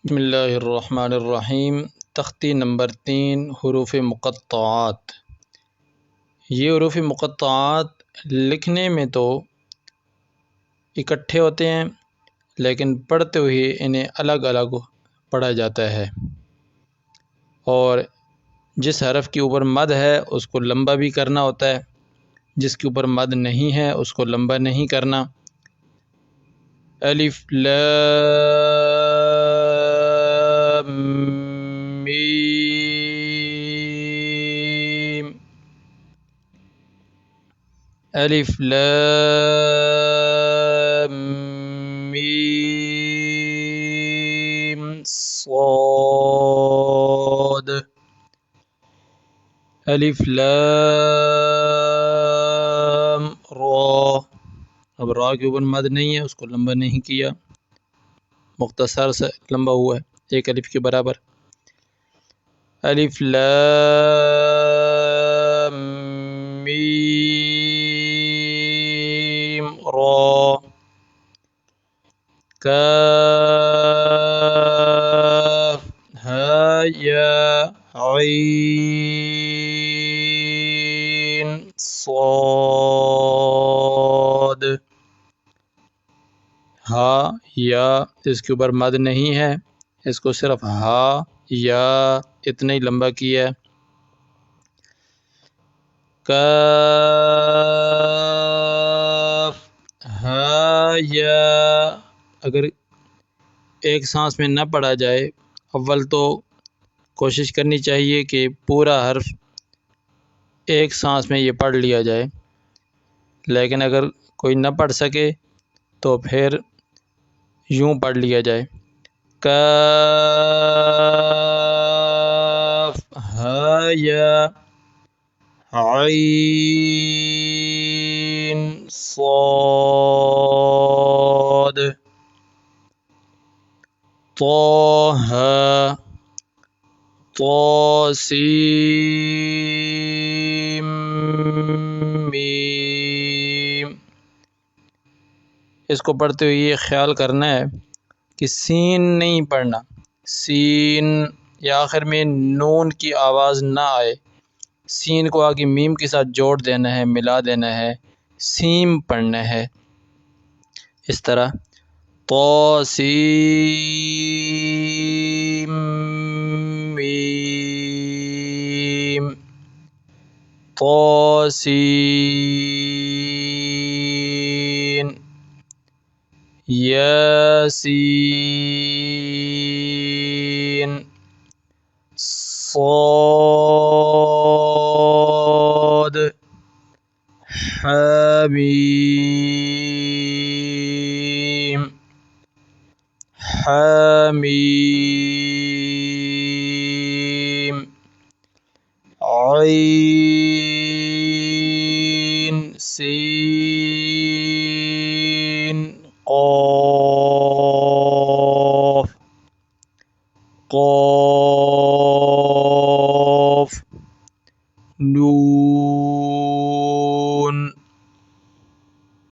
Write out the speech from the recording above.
بسم اللہ الرحمن الرحیم۔ تختی نمبر 3، حروف مقطعات۔ یہ حروف مقطعات لکھنے میں تو اکٹھے ہوتے ہیں، لیکن پڑھتے ہوئے انہیں الگ الگ پڑھا جاتا ہے، اور جس حرف کے اوپر مد ہے اس کو لمبا بھی کرنا ہوتا ہے، جس کے اوپر مد نہیں ہے اس کو لمبا نہیں کرنا۔ الف لام میم، الف لام میم صاد، الف لام را۔ اب را کے اوپر مد نہیں ہے، اس کو لمبا نہیں کیا، مختصر سے لمبا ہوا ہے ایک الف کے برابر۔ الف لام میم را، کاف ہا یا عین صاد۔ ہا یا اس کے اوپر مد نہیں ہے، اس کو صرف ہا یا اتنا ہی لمبا کیا ہے۔ کاف ہا یا، اگر ایک سانس میں نہ پڑھا جائے، اول تو کوشش کرنی چاہیے کہ پورا حرف ایک سانس میں یہ پڑھ لیا جائے، لیکن اگر کوئی نہ پڑھ سکے تو پھر یوں پڑھ لیا جائے، کاف ہا یا عین صاد، طٰ طاسیم میم۔ اس کو پڑھتے ہوئے یہ خیال کرنا ہے کہ سین نہیں پڑھنا، سین یا آخر میں نون کی آواز نہ آئے، سین کو آگے میم کے ساتھ جوڑ دینا ہے، ملا دینا ہے، سیم پڑھنا ہے اس طرح، طاسیم میم، طاسین، یاسین، صاد، حامیم، حامیم، عین سین قاف، قاف۔